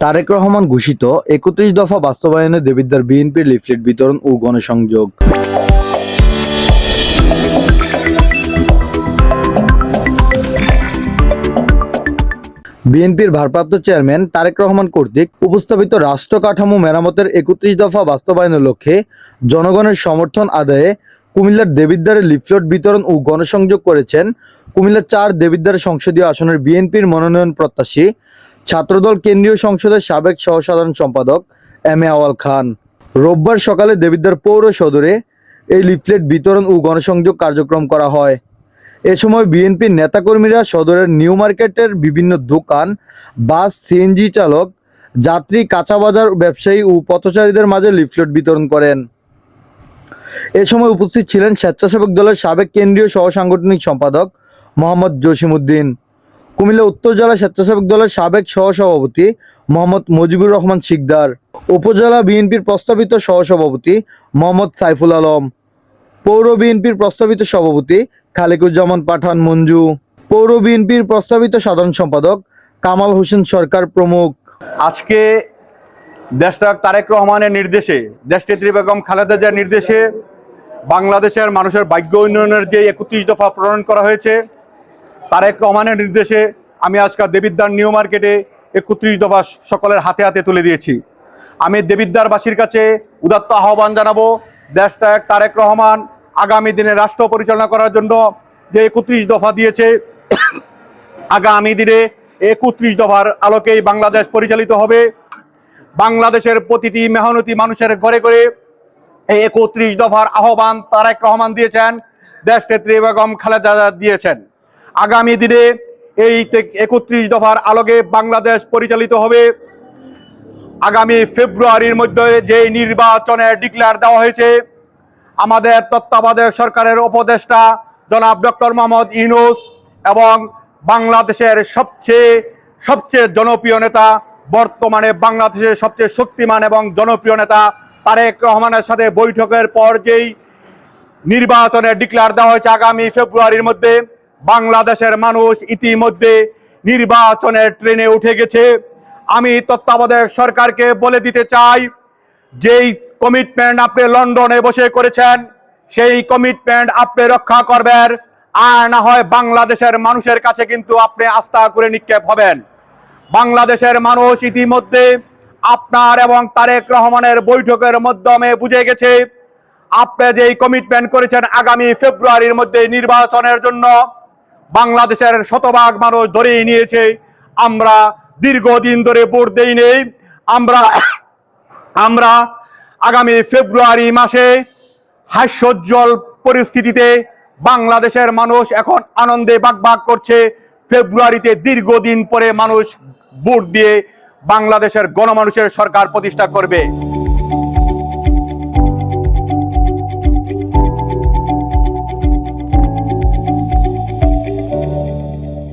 তারেক রহমান ঘোষিত ৩১ দফা বাস্তবায়নে দেবিদ্বার বিএনপির লিফলেট বিতরণ ও গণসংযোগ। বিএনপির ভারপ্রাপ্ত চেয়ারম্যান তারেক রহমান কর্তৃক উপস্থাপিত রাষ্ট্র কাঠামো মেরামতের ৩১ দফা বাস্তবায়নের লক্ষ্যে জনগণের সমর্থন আদায়ে কুমিল্লার দেবিদ্বারে লিফলেট বিতরণ ও গণসংযোগ করেছেন কুমিল্লার ৪ দেবিদ্বার সংসদীয় আসনের বিএনপির মনোনয়ন প্রত্যাশী ছাত্রদল কেন্দ্রীয় সংসদের সাবেক সহসাধারণ সম্পাদক এম এ আওয়াল খান। রোববার সকালে দেবিদ্বার পৌর সদরে এই লিফলেট বিতরণ ও গণসংযোগ কার্যক্রম করা হয়। এ সময় বিএনপির নেতাকর্মীরা সদরের নিউ মার্কেটের বিভিন্ন দোকান, বাস, সিএনজি চালক, যাত্রী, কাঁচা বাজার ব্যবসায়ী ও পথচারীদের মাঝে লিফলেট বিতরণ করেন। এ সময় উপস্থিত ছিলেন স্বেচ্ছাসেবক দলের সাবেক কেন্দ্রীয় সহ সাংগঠনিক সম্পাদক মোহাম্মদ জসিমউদ্দিন, কুমিল্লা উত্তর জেলা স্বেচ্ছাসেবক দলের সাবেক সহসভাপতি মোহাম্মদ মুজিবুর রহমান শিকদার, উপজেলা বিএনপির প্রস্তাবিত সহসভাপতি মোহাম্মদ সাইফুল আলম, পৌর বিএনপির প্রস্তাবিত সভাপতি খালেকুজ্জামান পাঠান মঞ্জু, পৌর বিএনপির প্রস্তাবিত সাধারণ সম্পাদক কামাল হোসেন সরকার প্রমুখ। আজকে দেশনায়ক তারেক রহমানের নির্দেশে, দেশনেত্রী বেগম খালেদা জিয়ার নির্দেশে বাংলাদেশের মানুষের ভাগ্য উন্নয়নের যে ৩১ দফা প্রণয়ন করা হয়েছে, তারেক রহমানের নির্দেশে আমি আজকে দেবিদ্বার নিউ মার্কেটে ৩১ দফা সকলের হাতে হাতে তুলে দিয়েছি। আমি দেবিদ্বারবাসীর কাছে উদাত্ত আহ্বান জানাবো, দেশনায়ক তারেক রহমান আগামী দিনে রাষ্ট্র পরিচালনা করার জন্য যে ৩১ দফা দিয়েছে, আগামী দিনে ৩১ দফার আলোকেই বাংলাদেশ পরিচালিত হবে। বাংলাদেশের প্রতিটি মেহনতি মানুষের ঘরে ঘরে এই ৩১ দফার আহ্বান তারেক রহমান দিয়েছেন, দেশনেত্রী বেগম খালেদা জিয়া দিয়েছেন। আগামী দিনে এই ৩১ দফার আলোকে বাংলাদেশ পরিচালিত হবে। আগামী ফেব্রুয়ারির মধ্যে যে নির্বাচনের ডিক্লেয়ার দেওয়া হয়েছে, আমাদের তত্ত্বাবধায়ক সরকারের উপদেষ্টা জনাব ডক্টর মোহাম্মদ ইউনূস এবং বাংলাদেশের সবচেয়ে জনপ্রিয় নেতা, বর্তমানে বাংলাদেশের সবচেয়ে শক্তিমান এবং জনপ্রিয় নেতা তারেক রহমানের সাথে বৈঠকের পর যেই নির্বাচনের ডিক্লেয়ার দেওয়া হয়েছে আগামী ফেব্রুয়ারির মধ্যে, বাংলাদেশের মানুষ ইতিমধ্যে নির্বাচনের ট্রেনে উঠে গেছে। আমি তত্ত্বাবধায়ক সরকারকে বলে দিতে চাই, যেই কমিটমেন্ট আপনি লন্ডনে বসে করেছেন, সেই কমিটমেন্ট আপনি রক্ষা করবেন, আর না হয় বাংলাদেশের মানুষের কাছে কিন্তু আপনি আস্থা করে নিক্ষেপ হবেন। বাংলাদেশের মানুষ ইতিমধ্যে আপনার এবং তারেক রহমানের বৈঠকের মাধ্যমে বুঝে গেছে, আপনি যেই কমিটমেন্ট করেছেন আগামী ফেব্রুয়ারির মধ্যে নির্বাচনের জন্য, বাংলাদেশের শতভাগ মানুষ ধরেই নিয়েছে। আমরা দীর্ঘদিন ধরে ভোট দেই নেই। আমরা আগামী ফেব্রুয়ারি মাসে হাস্যোজ্জ্বল পরিস্থিতিতে বাংলাদেশের মানুষ এখন আনন্দে বাগবাগ করছে। ফেব্রুয়ারিতে দীর্ঘদিন পরে মানুষ ভোট দিয়ে বাংলাদেশের গণমানুষের সরকার প্রতিষ্ঠা করবে।